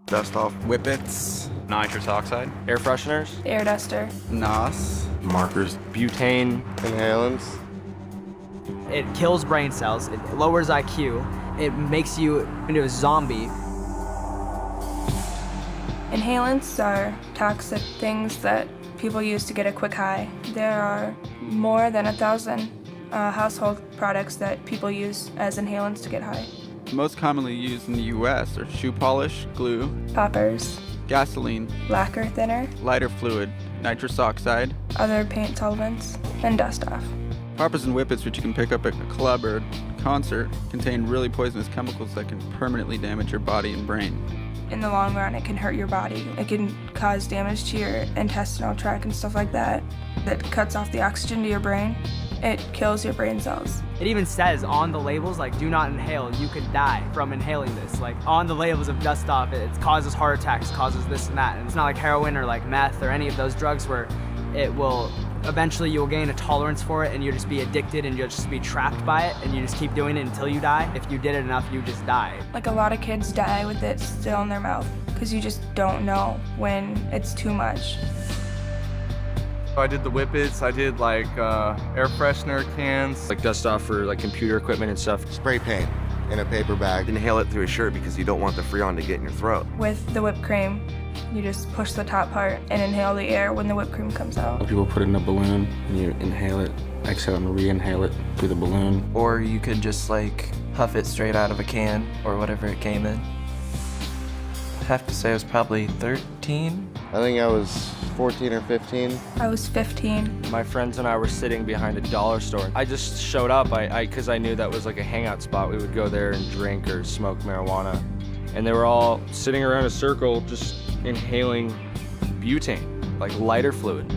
Dust off. Whippets. Nitrous oxide. Air fresheners. Air duster. NOS. Markers. Butane. Inhalants. It kills brain cells, it lowers IQ, it makes you into a zombie. Inhalants are toxic things that people use to get a quick high. There are more than 1,000 household products that people use as inhalants to get high. Most commonly used in the U.S. are shoe polish, glue, Poppers, gasoline, lacquer thinner, lighter fluid, nitrous oxide. other paint solvents, and dust off. Poppers and whippets, which you can pick up at a club or concert, contain really poisonous chemicals that can permanently damage your body and brain. In the long run, it can hurt your body. It can cause damage to your intestinal tract and stuff like that. That cuts off the oxygen to your brain. It kills your brain cells. It even says on the labels, like, do not inhale, you could die from inhaling this. Like, on the labels of dust off, it causes heart attacks, causes this and that. And it's not like heroin or like meth or any of those drugs where it will, eventually you'll gain a tolerance for it and you'll just be addicted and you'll just be trapped by it and you just keep doing it until you die. If you did it enough, you just die. Like, a lot of kids die with it still in their mouth because you just don't know when it's too much. I did the whippets, I did like air freshener cans. Like dust off for like computer equipment and stuff. Spray paint in a paper bag. Inhale it through a shirt because you don't want the Freon to get in your throat. With the whipped cream, you just push the top part and inhale the air when the whipped cream comes out. People put it in a balloon and you inhale it, exhale and re-inhale it through the balloon. Or you could just like huff it straight out of a can or whatever it came in. I'd have to say I was probably 13. I think I was 14 or 15. I was 15. My friends and I were sitting behind a dollar store. I just showed up because I knew that was like a hangout spot. We would go there and drink or smoke marijuana. And they were all sitting around a circle just inhaling butane, like lighter fluid.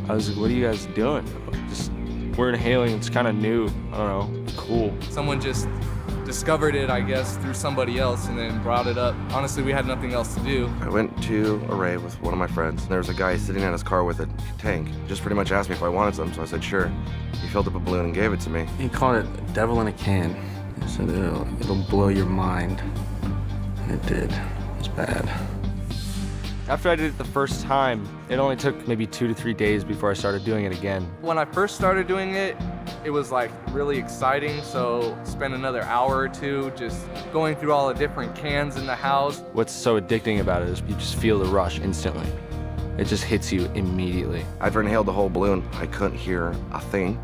I was like, what are you guys doing? Just, we're inhaling, it's kind of new. I don't know, it's cool. Someone just discovered it, I guess, through somebody else and then brought it up. Honestly, we had nothing else to do. I went to a rave with one of my friends. There was a guy sitting in his car with a tank. Just pretty much asked me if I wanted some, so I said sure. He filled up a balloon and gave it to me. He called it devil in a can. He said it'll blow your mind. And it did. It was bad. After I did it the first time, it only took maybe 2 to 3 days before I started doing it again. When I first started doing it, it was like really exciting, so spent another hour or two just going through all the different cans in the house. What's so addicting about it is you just feel the rush instantly. It just hits you immediately. I'd inhaled the whole balloon. I couldn't hear a thing.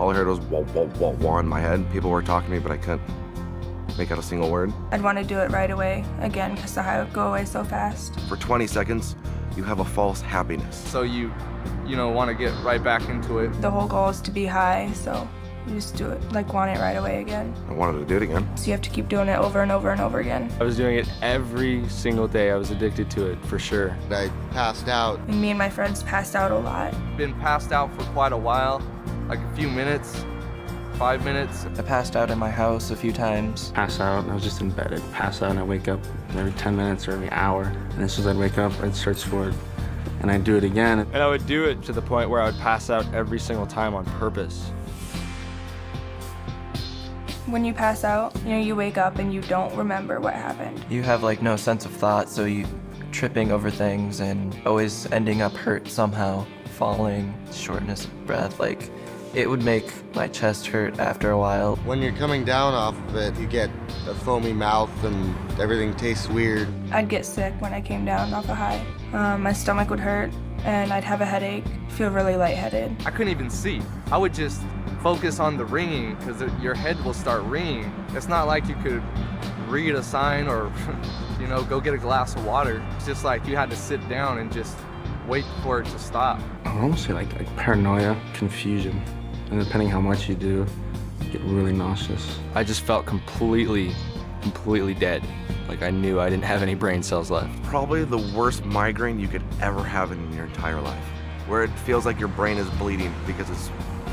All I heard was wah, wah, wah, wah in my head. People were talking to me, but I couldn't make out a single word. I'd want to do it right away again because the high would go away so fast. For 20 seconds, you have a false happiness. So you want to get right back into it. The whole goal is to be high, so you just do it, like, want it right away again. I wanted to do it again. So you have to keep doing it over and over and over again. I was doing it every single day. I was addicted to it, for sure. I passed out. And me and my friends passed out a lot. Been passed out for quite a while, like a few minutes, 5 minutes. I passed out in my house a few times. Pass out, I was just in bed. I'd pass out and I'd wake up every 10 minutes or every hour. And as soon as I'd wake up, I'd search for it. And I'd do it again. And I would do it to the point where I would pass out every single time on purpose. When you pass out, you wake up and you don't remember what happened. You have like no sense of thought, so you tripping over things and always ending up hurt somehow, falling, shortness of breath. Like, it would make my chest hurt after a while. When you're coming down off of it, you get a foamy mouth and everything tastes weird. I'd get sick when I came down off a high. My stomach would hurt and I'd have a headache, feel really lightheaded. I couldn't even see. I would just focus on the ringing because your head will start ringing. It's not like you could read a sign or go get a glass of water. It's just like you had to sit down and just wait for it to stop. I would almost say like paranoia, confusion. And depending how much you do, you get really nauseous. I just felt completely dead. Like I knew I didn't have any brain cells left. Probably the worst migraine you could ever have in your entire life, where it feels like your brain is bleeding because it's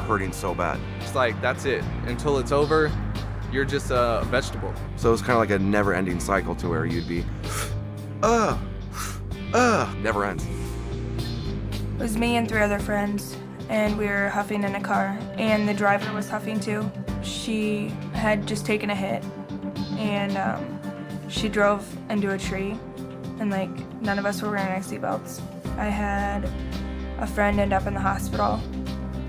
hurting so bad. It's like, that's it. Until it's over, you're just a vegetable. So it's kind of like a never-ending cycle to where you'd be, never ends. It was me and 3 other friends, and we were huffing in a car, and the driver was huffing too. She had just taken a hit, and she drove into a tree, and like none of us were wearing our seatbelts. I had a friend end up in the hospital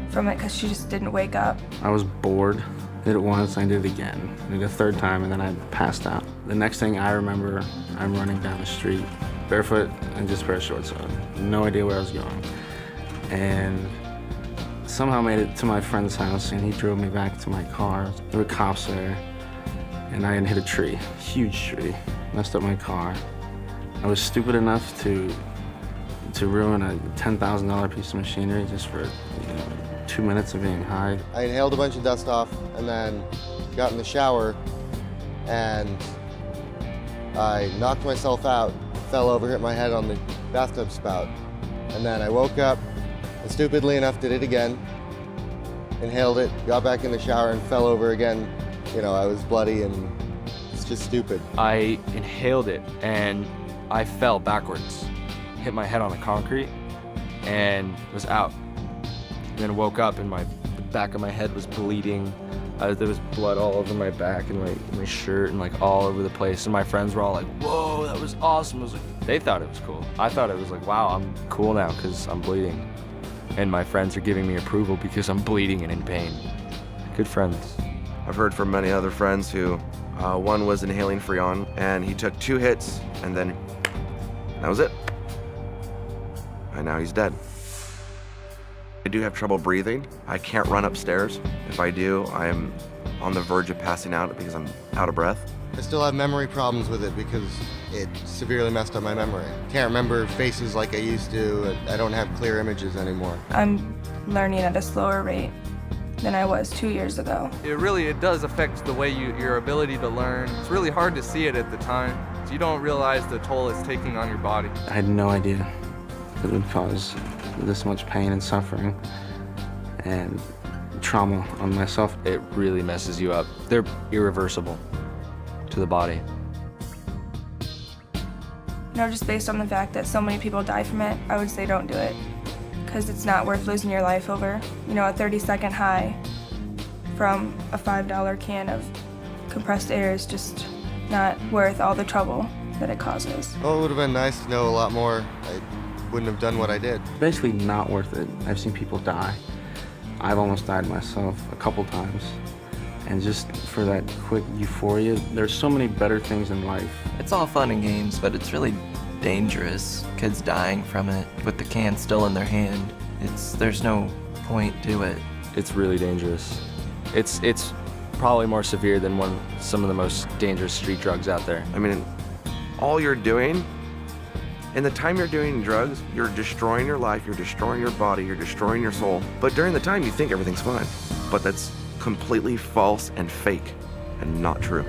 from it because she just didn't wake up. I was bored. Did it once, I did it again. I did it a third time, and then I passed out. The next thing I remember, I'm running down the street, barefoot and just a pair of shorts on. No idea where I was going. And somehow made it to my friend's house, and he drove me back to my car. There were cops there, and I had hit a tree, huge tree, messed up my car. I was stupid enough to ruin a $10,000 piece of machinery just for 2 minutes of being high. I inhaled a bunch of dust off and then got in the shower and I knocked myself out, fell over, hit my head on the bathtub spout. And then I woke up and stupidly enough did it again, inhaled it, got back in the shower and fell over again. I was bloody and it's just stupid. I inhaled it and I fell backwards, hit my head on the concrete, and was out. And then woke up and the back of my head was bleeding. There was blood all over my back and my shirt and like all over the place. And my friends were all like, "Whoa, that was awesome." They thought it was cool. I thought it was like, wow, I'm cool now because I'm bleeding. And my friends are giving me approval because I'm bleeding and in pain. Good friends. I've heard from many other friends who, one was inhaling Freon, and he took 2 hits, and then that was it. And now he's dead. I do have trouble breathing. I can't run upstairs. If I do, I'm on the verge of passing out because I'm out of breath. I still have memory problems with it because it severely messed up my memory. Can't remember faces like I used to. I don't have clear images anymore. I'm learning at a slower rate than I was 2 years ago. It does affect the way your ability to learn. It's really hard to see it at the time. So you don't realize the toll it's taking on your body. I had no idea that it would cause this much pain and suffering and trauma on myself. It really messes you up. They're irreversible to the body. Just based on the fact that so many people die from it, I would say don't do it. Because it's not worth losing your life over, a 30-second high from a $5 can of compressed air is just not worth all the trouble that it causes. Well, it would have been nice to know a lot more. I wouldn't have done what I did. Basically not worth it. I've seen people die. I've almost died myself a couple times. And just for that quick euphoria, there's so many better things in life. It's all fun and games, but it's really dangerous. Kids dying from it with the can still in their hand. There's no point to it. It's really dangerous. It's probably more severe than some of the most dangerous street drugs out there. I mean, all you're doing, in the time you're doing drugs, you're destroying your life, you're destroying your body, you're destroying your soul. But during the time, you think everything's fine. But that's completely false and fake and not true.